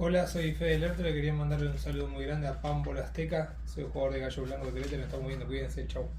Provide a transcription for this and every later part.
Hola, soy Fede Lerto, le quería mandarle un saludo muy grande a Pambo Azteca. Soy jugador de Gallo Blanco de Querétaro, nos estamos viendo, cuídense, chau.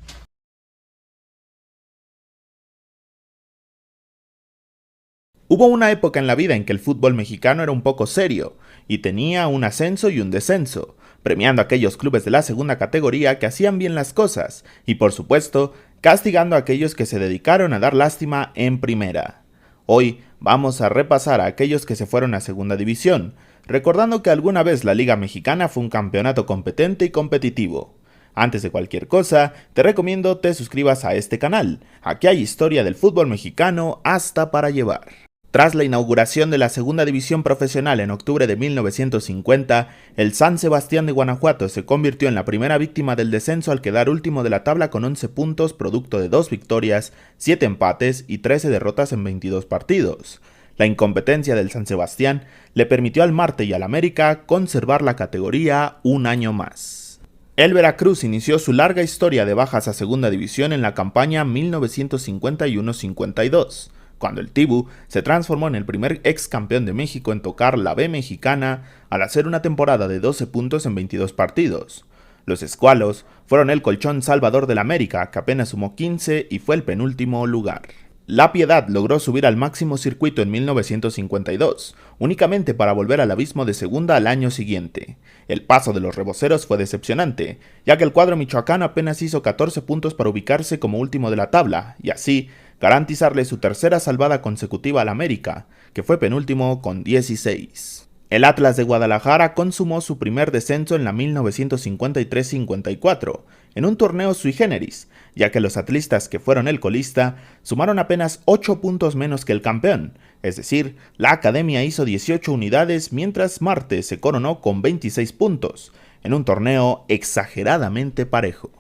Hubo una época en la vida en que el fútbol mexicano era un poco serio y tenía un ascenso y un descenso, premiando a aquellos clubes de la segunda categoría que hacían bien las cosas y, por supuesto, castigando a aquellos que se dedicaron a dar lástima en primera. Hoy vamos a repasar a aquellos que se fueron a segunda división, recordando que alguna vez la Liga Mexicana fue un campeonato competente y competitivo. Antes de cualquier cosa, te recomiendo te suscribas a este canal. Aquí hay historia del fútbol mexicano hasta para llevar. Tras la inauguración de la segunda división profesional en octubre de 1950, el San Sebastián de Guanajuato se convirtió en la primera víctima del descenso al quedar último de la tabla con 11 puntos producto de 2 victorias, 7 empates y 13 derrotas en 22 partidos. La incompetencia del San Sebastián le permitió al Marte y al América conservar la categoría un año más. El Veracruz inició su larga historia de bajas a segunda división en la campaña 1951-52, cuando el Tibu se transformó en el primer ex campeón de México en tocar la B mexicana al hacer una temporada de 12 puntos en 22 partidos. Los escualos fueron el colchón salvador del América, que apenas sumó 15 y fue el penúltimo lugar. La Piedad logró subir al máximo circuito en 1952, únicamente para volver al abismo de segunda al año siguiente. El paso de los reboceros fue decepcionante, ya que el cuadro michoacano apenas hizo 14 puntos para ubicarse como último de la tabla, y así garantizarle su tercera salvada consecutiva al América, que fue penúltimo con 16. El Atlas de Guadalajara consumó su primer descenso en la 1953-54, en un torneo sui generis, ya que los atlistas que fueron el colista sumaron apenas 8 puntos menos que el campeón, es decir, la academia hizo 18 unidades mientras Marte se coronó con 26 puntos, en un torneo exageradamente parejo.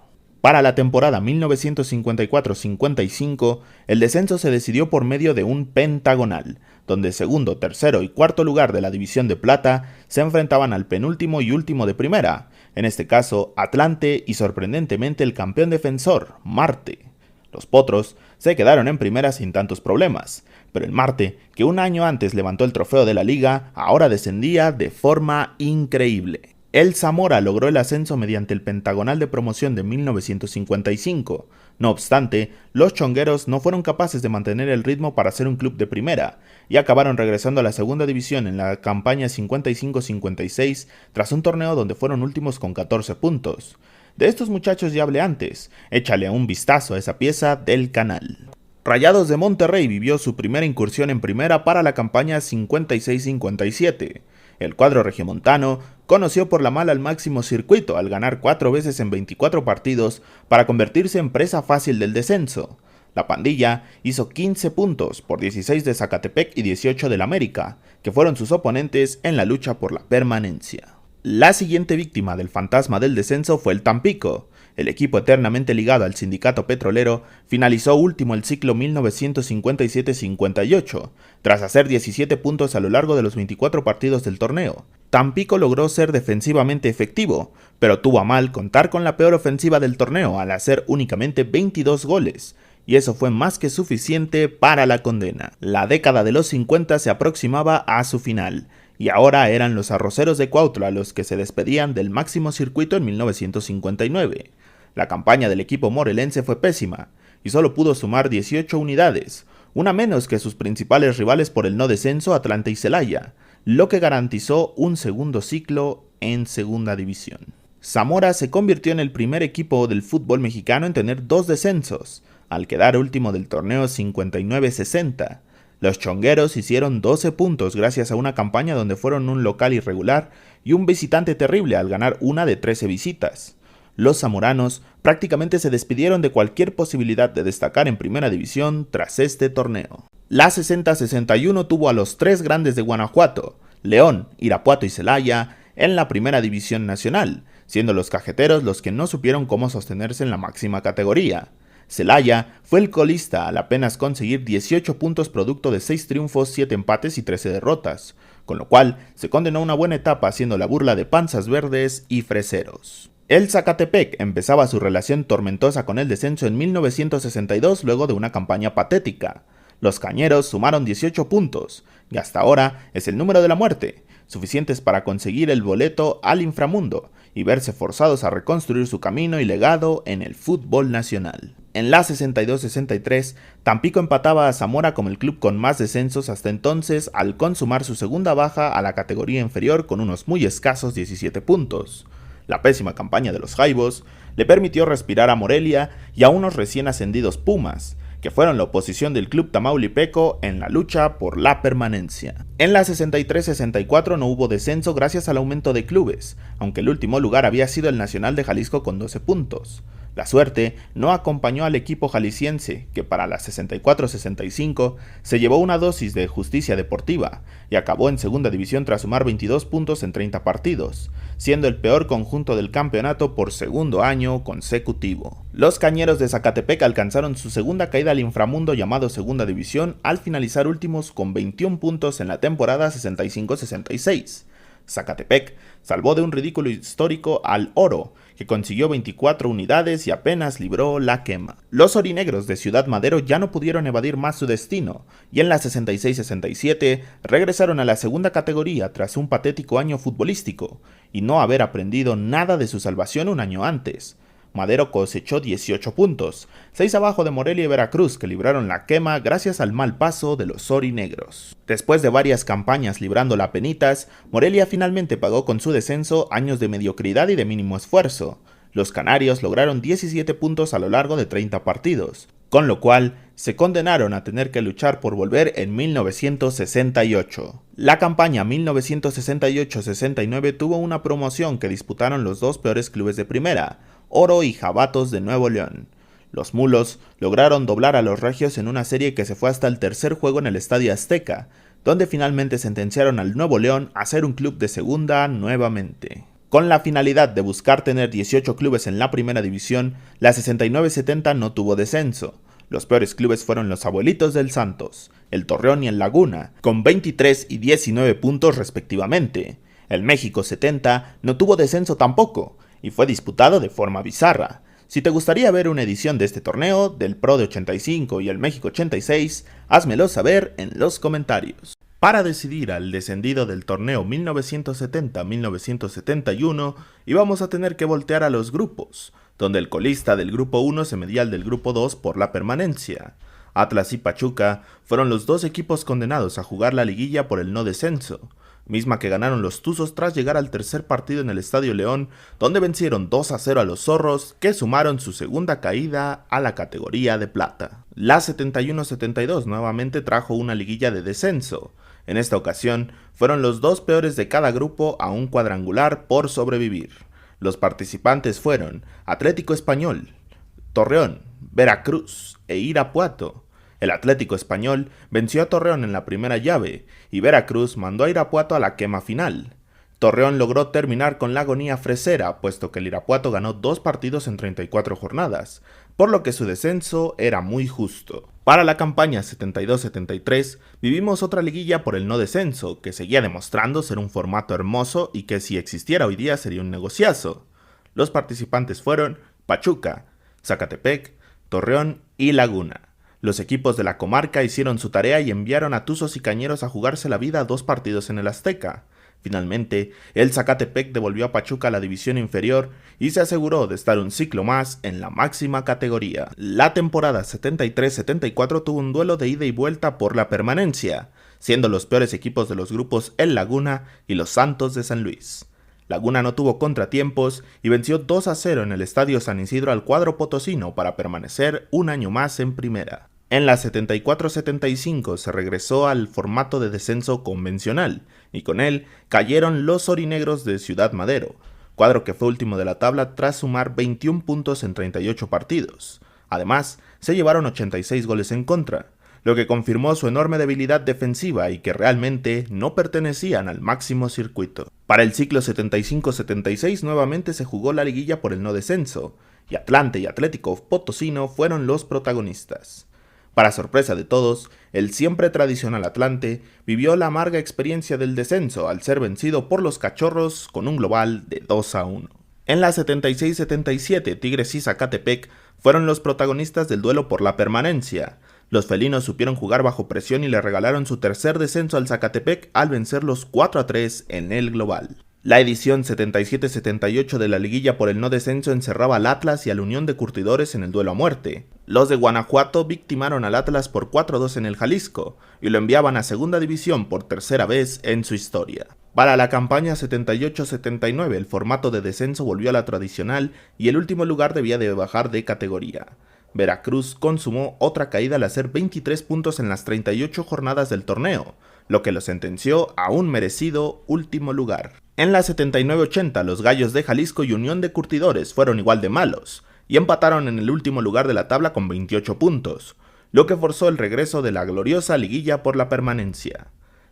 Para la temporada 1954-55, el descenso se decidió por medio de un pentagonal, donde segundo, tercero y cuarto lugar de la división de plata se enfrentaban al penúltimo y último de primera, en este caso Atlante y sorprendentemente el campeón defensor, Marte. Los Potros se quedaron en primera sin tantos problemas, pero el Marte, que un año antes levantó el trofeo de la liga, ahora descendía de forma increíble. El Zamora logró el ascenso mediante el pentagonal de promoción de 1955. No obstante, los chongueros no fueron capaces de mantener el ritmo para ser un club de primera, y acabaron regresando a la segunda división en la campaña 55-56 tras un torneo donde fueron últimos con 14 puntos. De estos muchachos ya hablé antes, échale un vistazo a esa pieza del canal. Rayados de Monterrey vivió su primera incursión en primera para la campaña 56-57. El cuadro regiomontano conoció por la mala el máximo circuito al ganar 4 veces en 24 partidos para convertirse en presa fácil del descenso. La pandilla hizo 15 puntos por 16 de Zacatepec y 18 del América, que fueron sus oponentes en la lucha por la permanencia. La siguiente víctima del fantasma del descenso fue el Tampico. El equipo eternamente ligado al sindicato petrolero finalizó último el ciclo 1957-58, tras hacer 17 puntos a lo largo de los 24 partidos del torneo. Tampico logró ser defensivamente efectivo, pero tuvo a mal contar con la peor ofensiva del torneo al hacer únicamente 22 goles, y eso fue más que suficiente para la condena. La década de los 50 se aproximaba a su final, y ahora eran los arroceros de Cuautla los que se despedían del máximo circuito en 1959. La campaña del equipo morelense fue pésima, y solo pudo sumar 18 unidades, una menos que sus principales rivales por el no descenso Atlante y Celaya, lo que garantizó un segundo ciclo en segunda división. Zamora se convirtió en el primer equipo del fútbol mexicano en tener 2 descensos, al quedar último del torneo 59-60. Los chongueros hicieron 12 puntos gracias a una campaña donde fueron un local irregular y un visitante terrible al ganar una de 13 visitas. Los zamoranos prácticamente se despidieron de cualquier posibilidad de destacar en primera división tras este torneo. La 60-61 tuvo a los 3 grandes de Guanajuato, León, Irapuato y Celaya, en la primera división nacional, siendo los cajeteros los que no supieron cómo sostenerse en la máxima categoría. Celaya fue el colista al apenas conseguir 18 puntos producto de 6 triunfos, 7 empates y 13 derrotas, con lo cual se condenó una buena etapa haciendo la burla de Panzas Verdes y Freseros. El Zacatepec empezaba su relación tormentosa con el descenso en 1962 luego de una campaña patética. Los cañeros sumaron 18 puntos, y hasta ahora es el número de la muerte. suficientes para conseguir el boleto al inframundo y verse forzados a reconstruir su camino y legado en el fútbol nacional. En la 62-63, Tampico empataba a Zamora como el club con más descensos hasta entonces al consumar su segunda baja a la categoría inferior con unos muy escasos 17 puntos. La pésima campaña de los Jaibos le permitió respirar a Morelia y a unos recién ascendidos Pumas, que fueron la oposición del club tamaulipeco en la lucha por la permanencia. En la 63-64 no hubo descenso gracias al aumento de clubes, aunque el último lugar había sido el Nacional de Jalisco con 12 puntos. La suerte no acompañó al equipo jalisciense, que para la 64-65 se llevó una dosis de justicia deportiva y acabó en segunda división tras sumar 22 puntos en 30 partidos, siendo el peor conjunto del campeonato por segundo año consecutivo. Los Cañeros de Zacatepec alcanzaron su segunda caída al inframundo llamado segunda división al finalizar últimos con 21 puntos en la temporada 65-66. Zacatepec salvó de un ridículo histórico al Oro, que consiguió 24 unidades y apenas libró la quema. Los orinegros de Ciudad Madero ya no pudieron evadir más su destino, y en la 66-67 regresaron a la segunda categoría tras un patético año futbolístico, y no haber aprendido nada de su salvación un año antes. Madero cosechó 18 puntos, 6 abajo de Morelia y Veracruz, que libraron la quema gracias al mal paso de los orinegros. Después de varias campañas librando la penitas, Morelia finalmente pagó con su descenso años de mediocridad y de mínimo esfuerzo. Los canarios lograron 17 puntos a lo largo de 30 partidos, con lo cual se condenaron a tener que luchar por volver en 1968. La campaña 1968-69 tuvo una promoción que disputaron los dos peores clubes de primera, Oro y Jabatos de Nuevo León. Los mulos lograron doblar a los regios en una serie que se fue hasta el tercer juego en el Estadio Azteca, donde finalmente sentenciaron al Nuevo León a ser un club de segunda nuevamente. Con la finalidad de buscar tener 18 clubes en la primera división, la 69-70 no tuvo descenso. Los peores clubes fueron los Abuelitos del Santos, el Torreón y el Laguna, con 23 y 19 puntos respectivamente. El México 70 no tuvo descenso tampoco, y fue disputado de forma bizarra. Si te gustaría ver una edición de este torneo, del Pro de 85 y el México 86, házmelo saber en los comentarios. Para decidir al descendido del torneo 1970-1971, íbamos a tener que voltear a los grupos, donde el colista del grupo 1 se medía al del grupo 2 por la permanencia. Atlas y Pachuca fueron los dos equipos condenados a jugar la liguilla por el no descenso, misma que ganaron los Tuzos tras llegar al tercer partido en el Estadio León, donde vencieron 2-0 a los Zorros, que sumaron su segunda caída a la categoría de plata. La 71-72 nuevamente trajo una liguilla de descenso. En esta ocasión, fueron los dos peores de cada grupo a un cuadrangular por sobrevivir. Los participantes fueron Atlético Español, Torreón, Veracruz e Irapuato. El Atlético Español venció a Torreón en la primera llave y Veracruz mandó a Irapuato a la quema final. Torreón logró terminar con la agonía fresera, puesto que el Irapuato ganó 2 partidos en 34 jornadas, por lo que su descenso era muy justo. Para la campaña 72-73 vivimos otra liguilla por el no descenso, que seguía demostrando ser un formato hermoso y que si existiera hoy día sería un negociazo. Los participantes fueron Pachuca, Zacatepec, Torreón y Laguna. Los equipos de la comarca hicieron su tarea y enviaron a Tuzos y Cañeros a jugarse la vida a 2 partidos en el Azteca. Finalmente, el Zacatepec devolvió a Pachuca a la división inferior y se aseguró de estar un ciclo más en la máxima categoría. La temporada 73-74 tuvo un duelo de ida y vuelta por la permanencia, siendo los peores equipos de los grupos el Laguna y los Santos de San Luis. Laguna no tuvo contratiempos y venció 2-0 en el Estadio San Isidro al cuadro potosino para permanecer un año más en primera. En la 74-75 se regresó al formato de descenso convencional, y con él cayeron los orinegros de Ciudad Madero, cuadro que fue último de la tabla tras sumar 21 puntos en 38 partidos. Además, se llevaron 86 goles en contra, lo que confirmó su enorme debilidad defensiva y que realmente no pertenecían al máximo circuito. Para el ciclo 75-76 nuevamente se jugó la liguilla por el no descenso, y Atlante y Atlético Potosino fueron los protagonistas. Para sorpresa de todos, el siempre tradicional Atlante vivió la amarga experiencia del descenso al ser vencido por los Cachorros con un global de 2-1. En la 76-77, Tigres y Zacatepec fueron los protagonistas del duelo por la permanencia. Los felinos supieron jugar bajo presión y le regalaron su tercer descenso al Zacatepec al vencerlos 4-3 en el global. La edición 77-78 de la liguilla por el no descenso encerraba al Atlas y a la Unión de Curtidores en el duelo a muerte. Los de Guanajuato victimaron al Atlas por 4-2 en el Jalisco y lo enviaban a segunda división por tercera vez en su historia. Para la campaña 78-79 el formato de descenso volvió a la tradicional y el último lugar debía de bajar de categoría. Veracruz consumó otra caída al hacer 23 puntos en las 38 jornadas del torneo, lo que lo sentenció a un merecido último lugar. En la 79-80 los Gallos de Jalisco y Unión de Curtidores fueron igual de malos, y empataron en el último lugar de la tabla con 28 puntos, lo que forzó el regreso de la gloriosa liguilla por la permanencia.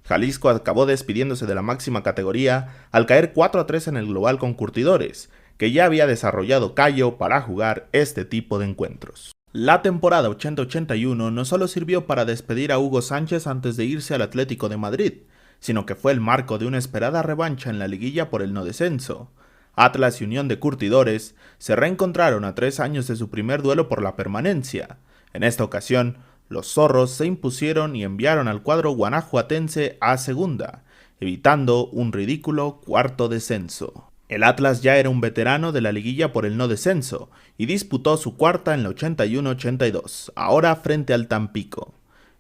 Jalisco acabó despidiéndose de la máxima categoría al caer 4-3 en el global con Curtidores, que ya había desarrollado callo para jugar este tipo de encuentros. La temporada 80-81 no solo sirvió para despedir a Hugo Sánchez antes de irse al Atlético de Madrid, sino que fue el marco de una esperada revancha en la liguilla por el no descenso. Atlas y Unión de Curtidores se reencontraron a 3 años de su primer duelo por la permanencia. En esta ocasión, los zorros se impusieron y enviaron al cuadro guanajuatense a segunda, evitando un ridículo cuarto descenso. El Atlas ya era un veterano de la liguilla por el no descenso y disputó su cuarta en la 81-82, ahora frente al Tampico.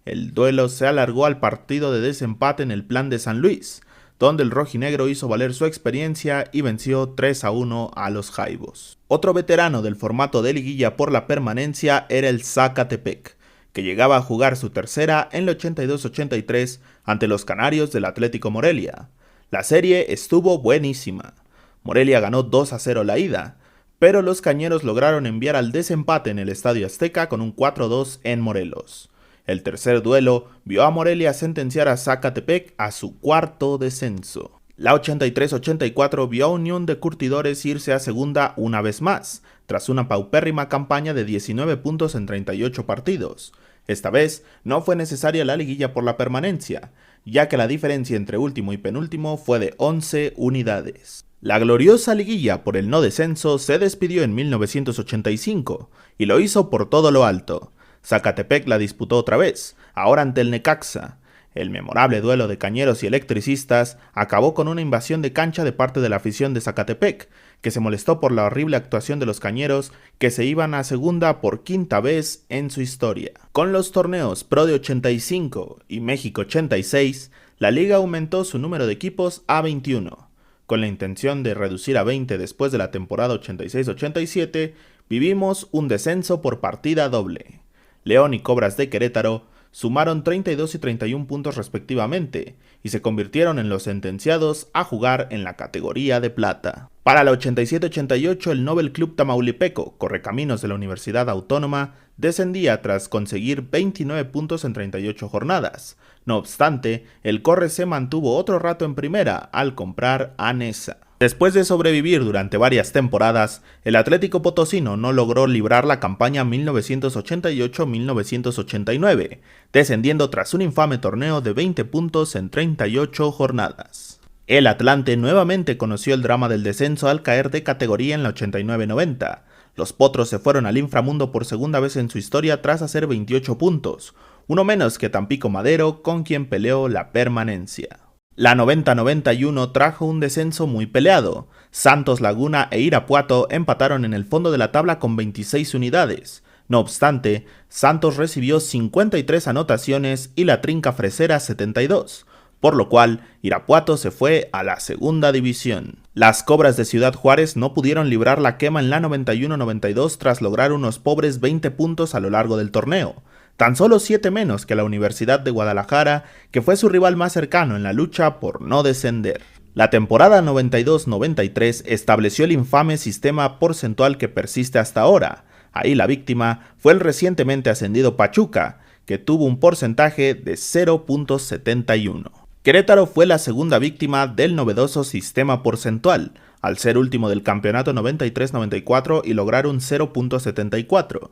El duelo se alargó al partido de desempate en el Plan de San Luis, donde el rojinegro hizo valer su experiencia y venció 3-1 a los Jaibos. Otro veterano del formato de liguilla por la permanencia era el Zacatepec, que llegaba a jugar su tercera en la 82-83 ante los Canarios del Atlético Morelia. La serie estuvo buenísima. Morelia ganó 2-0 la ida, pero los cañeros lograron enviar al desempate en el Estadio Azteca con un 4-2 en Morelos. El tercer duelo vio a Morelia sentenciar a Zacatepec a su cuarto descenso. La 83-84 vio a Unión de Curtidores irse a segunda una vez más, tras una paupérrima campaña de 19 puntos en 38 partidos. Esta vez no fue necesaria la liguilla por la permanencia, ya que la diferencia entre último y penúltimo fue de 11 unidades. La gloriosa liguilla por el no descenso se despidió en 1985 y lo hizo por todo lo alto. Zacatepec la disputó otra vez, ahora ante el Necaxa. El memorable duelo de cañeros y electricistas acabó con una invasión de cancha de parte de la afición de Zacatepec, que se molestó por la horrible actuación de los cañeros, que se iban a segunda por quinta vez en su historia. Con los torneos Pro de 85 y México 86, la liga aumentó su número de equipos a 21. Con la intención de reducir a 20 después de la temporada 86-87, vivimos un descenso por partida doble. León y Cobras de Querétaro sumaron 32 y 31 puntos respectivamente, y se convirtieron en los sentenciados a jugar en la categoría de plata. Para la 87-88 el Nobel Club Tamaulipeco, correcaminos de la Universidad Autónoma, descendía tras conseguir 29 puntos en 38 jornadas. No obstante, el Corre se mantuvo otro rato en primera al comprar a Nesa. Después de sobrevivir durante varias temporadas, el Atlético Potosino no logró librar la campaña 1988-1989, descendiendo tras un infame torneo de 20 puntos en 38 jornadas. El Atlante nuevamente conoció el drama del descenso al caer de categoría en la 89-90. Los Potros se fueron al inframundo por segunda vez en su historia tras hacer 28 puntos, uno menos que Tampico Madero, con quien peleó la permanencia. La 90-91 trajo un descenso muy peleado. Santos Laguna e Irapuato empataron en el fondo de la tabla con 26 unidades. No obstante, Santos recibió 53 anotaciones y la Trinca Fresera 72, por lo cual Irapuato se fue a la segunda división. Las Cobras de Ciudad Juárez no pudieron librar la quema en la 91-92 tras lograr unos pobres 20 puntos a lo largo del torneo, tan solo 7 menos que la Universidad de Guadalajara, que fue su rival más cercano en la lucha por no descender. La temporada 92-93 estableció el infame sistema porcentual que persiste hasta ahora. Ahí la víctima fue el recientemente ascendido Pachuca, que tuvo un porcentaje de 0.71. Querétaro fue la segunda víctima del novedoso sistema porcentual, al ser último del campeonato 93-94 y lograr un 0.74.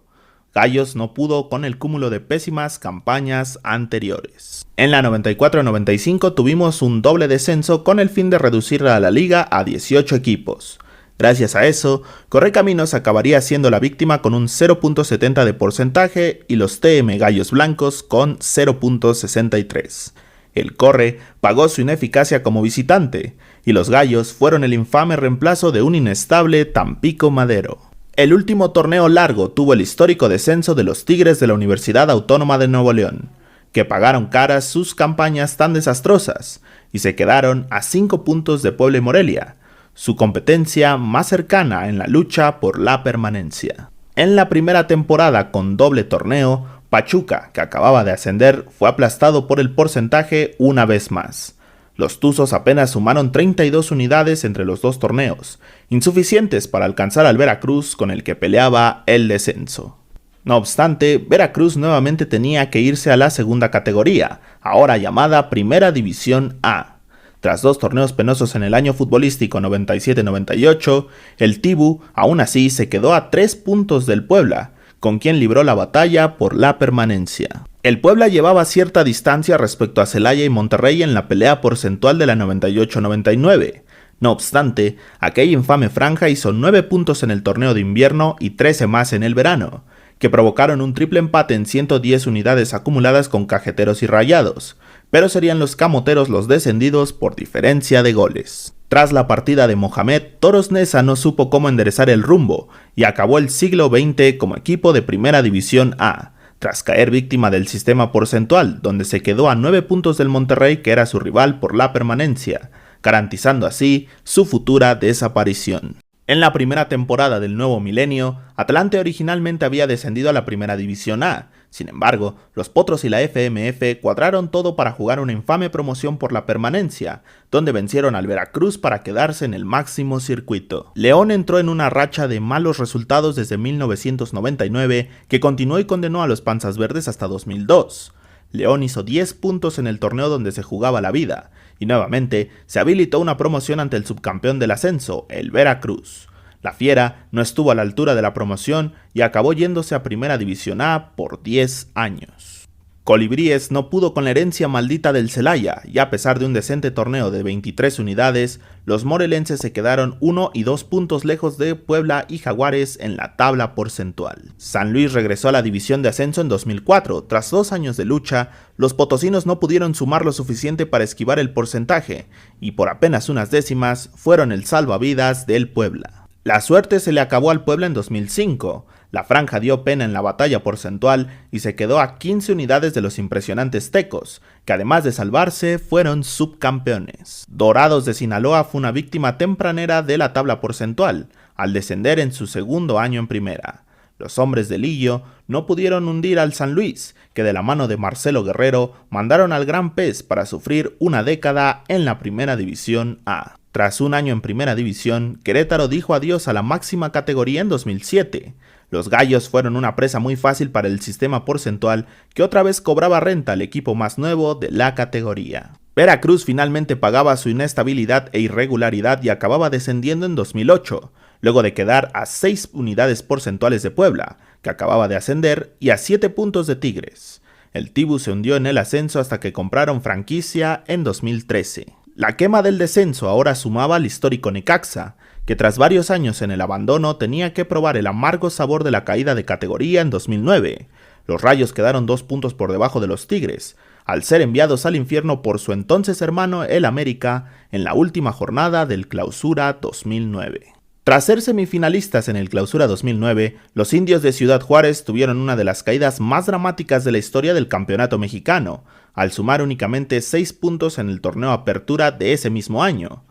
Gallos no pudo con el cúmulo de pésimas campañas anteriores. En la 94-95 tuvimos un doble descenso con el fin de reducir a la liga a 18 equipos. Gracias a eso, Correcaminos acabaría siendo la víctima con un 0.70 de porcentaje y los TM Gallos Blancos con 0.63. El Corre pagó su ineficacia como visitante, y los Gallos fueron el infame reemplazo de un inestable Tampico Madero. El último torneo largo tuvo el histórico descenso de los Tigres de la Universidad Autónoma de Nuevo León, que pagaron caras sus campañas tan desastrosas, y se quedaron a 5 puntos de Puebla y Morelia, su competencia más cercana en la lucha por la permanencia. En la primera temporada con doble torneo, Pachuca, que acababa de ascender, fue aplastado por el porcentaje una vez más. Los Tuzos apenas sumaron 32 unidades entre los dos torneos, insuficientes para alcanzar al Veracruz con el que peleaba el descenso. No obstante, Veracruz nuevamente tenía que irse a la segunda categoría, ahora llamada Primera División A. Tras 2 torneos penosos en el año futbolístico 97-98, el Tibu aún así se quedó a 3 puntos del Puebla, con quien libró la batalla por la permanencia. El Puebla llevaba cierta distancia respecto a Celaya y Monterrey en la pelea porcentual de la 98-99. No obstante, aquella infame franja hizo 9 puntos en el torneo de invierno y 13 más en el verano, que provocaron un triple empate en 110 unidades acumuladas con Cajeteros y Rayados, pero serían los camoteros los descendidos por diferencia de goles. Tras la partida de Mohamed, Toros Neza no supo cómo enderezar el rumbo y acabó el siglo XX como equipo de Primera División A, tras caer víctima del sistema porcentual, donde se quedó a 9 puntos del Monterrey, que era su rival por la permanencia, garantizando así su futura desaparición. En la primera temporada del nuevo milenio, Atlante originalmente había descendido a la Primera División A. Sin embargo, los Potros y la FMF cuadraron todo para jugar una infame promoción por la permanencia, donde vencieron al Veracruz para quedarse en el máximo circuito. León entró en una racha de malos resultados desde 1999, que continuó y condenó a los Panzas Verdes hasta 2002. León hizo 10 puntos en el torneo donde se jugaba la vida, y nuevamente se habilitó una promoción ante el subcampeón del ascenso, el Veracruz. La Fiera no estuvo a la altura de la promoción y acabó yéndose a Primera División A por 10 años. Colibríes no pudo con la herencia maldita del Celaya, y a pesar de un decente torneo de 23 unidades, los morelenses se quedaron 1 y 2 puntos lejos de Puebla y Jaguares en la tabla porcentual. San Luis regresó a la división de ascenso en 2004. Tras 2 años de lucha, los potosinos no pudieron sumar lo suficiente para esquivar el porcentaje, y por apenas unas décimas fueron el salvavidas del Puebla. La suerte se le acabó al Puebla en 2005. La franja dio pena en la batalla porcentual y se quedó a 15 unidades de los impresionantes Tecos, que además de salvarse, fueron subcampeones. Dorados de Sinaloa fue una víctima tempranera de la tabla porcentual, al descender en su segundo año en primera. Los hombres de Lillo no pudieron hundir al San Luis, que de la mano de Marcelo Guerrero mandaron al Gran Pez para sufrir una década en la Primera División A. Tras un año en Primera División, Querétaro dijo adiós a la máxima categoría en 2007. Los Gallos fueron una presa muy fácil para el sistema porcentual, que otra vez cobraba renta al equipo más nuevo de la categoría. Veracruz finalmente pagaba su inestabilidad e irregularidad y acababa descendiendo en 2008, luego de quedar a 6 unidades porcentuales de Puebla, que acababa de ascender, y a 7 puntos de Tigres. El Tibu se hundió en el ascenso hasta que compraron franquicia en 2013. La quema del descenso ahora sumaba al histórico Necaxa, que tras varios años en el abandono tenía que probar el amargo sabor de la caída de categoría en 2009. Los Rayos quedaron 2 puntos por debajo de los Tigres, al ser enviados al infierno por su entonces hermano el América en la última jornada del Clausura 2009. Tras ser semifinalistas en el Clausura 2009, los Indios de Ciudad Juárez tuvieron una de las caídas más dramáticas de la historia del campeonato mexicano, al sumar únicamente 6 puntos en el torneo Apertura de ese mismo año.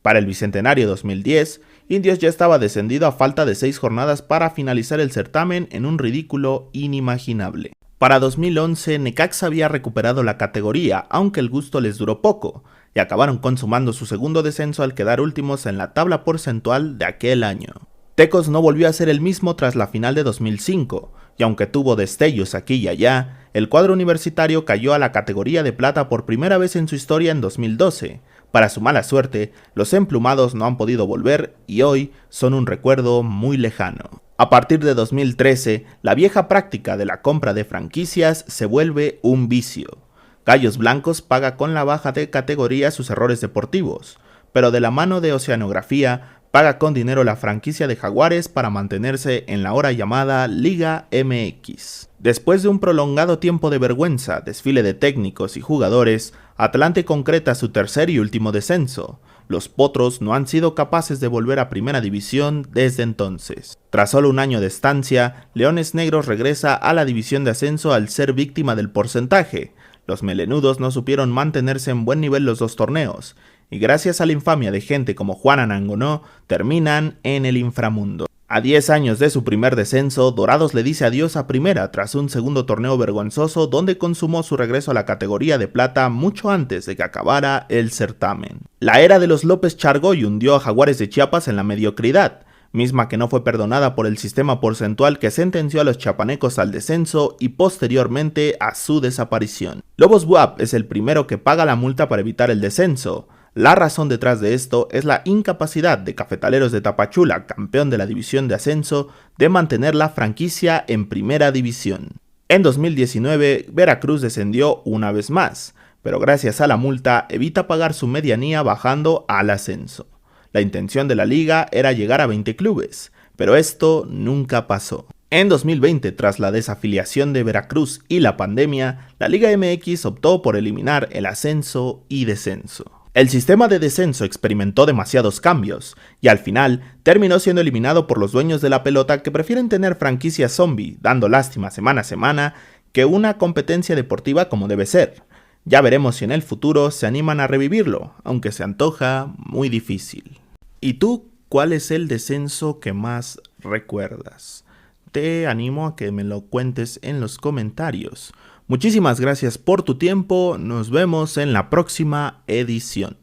Para el Bicentenario 2010, Indios ya estaba descendido a falta de 6 jornadas para finalizar el certamen en un ridículo inimaginable. Para 2011, Necaxa había recuperado la categoría, aunque el gusto les duró poco, y acabaron consumando su segundo descenso al quedar últimos en la tabla porcentual de aquel año. Tecos no volvió a ser el mismo tras la final de 2005, y aunque tuvo destellos aquí y allá, el cuadro universitario cayó a la categoría de plata por primera vez en su historia en 2012. Para su mala suerte, los emplumados no han podido volver y hoy son un recuerdo muy lejano. A partir de 2013, la vieja práctica de la compra de franquicias se vuelve un vicio. Gallos Blancos paga con la baja de categoría sus errores deportivos, pero de la mano de Oceanografía paga con dinero la franquicia de Jaguares para mantenerse en la ahora llamada Liga MX. Después de un prolongado tiempo de vergüenza, desfile de técnicos y jugadores, Atlante concreta su tercer y último descenso. Los Potros no han sido capaces de volver a Primera División desde entonces. Tras solo un año de estancia, Leones Negros regresa a la división de ascenso al ser víctima del porcentaje. Los melenudos no supieron mantenerse en buen nivel los dos torneos, y gracias a la infamia de gente como Juan Anangonó, terminan en el inframundo. A 10 años de su primer descenso, Dorados le dice adiós a Primera tras un segundo torneo vergonzoso donde consumó su regreso a la categoría de plata mucho antes de que acabara el certamen. La era de los López Chargoy hundió a Jaguares de Chiapas en la mediocridad, misma que no fue perdonada por el sistema porcentual que sentenció a los chiapanecos al descenso y posteriormente a su desaparición. Lobos BUAP es el primero que paga la multa para evitar el descenso. La razón detrás de esto es la incapacidad de Cafetaleros de Tapachula, campeón de la división de ascenso, de mantener la franquicia en primera división. En 2019, Veracruz descendió una vez más, pero gracias a la multa evita pagar su medianía bajando al ascenso. La intención de la liga era llegar a 20 clubes, pero esto nunca pasó. En 2020, tras la desafiliación de Veracruz y la pandemia, la Liga MX optó por eliminar el ascenso y descenso. El sistema de descenso experimentó demasiados cambios, y al final terminó siendo eliminado por los dueños de la pelota que prefieren tener franquicias zombie, dando lástima semana a semana, que una competencia deportiva como debe ser. Ya veremos si en el futuro se animan a revivirlo, aunque se antoja muy difícil. ¿Y tú, cuál es el descenso que más recuerdas? Te animo a que me lo cuentes en los comentarios. Muchísimas gracias por tu tiempo, nos vemos en la próxima edición.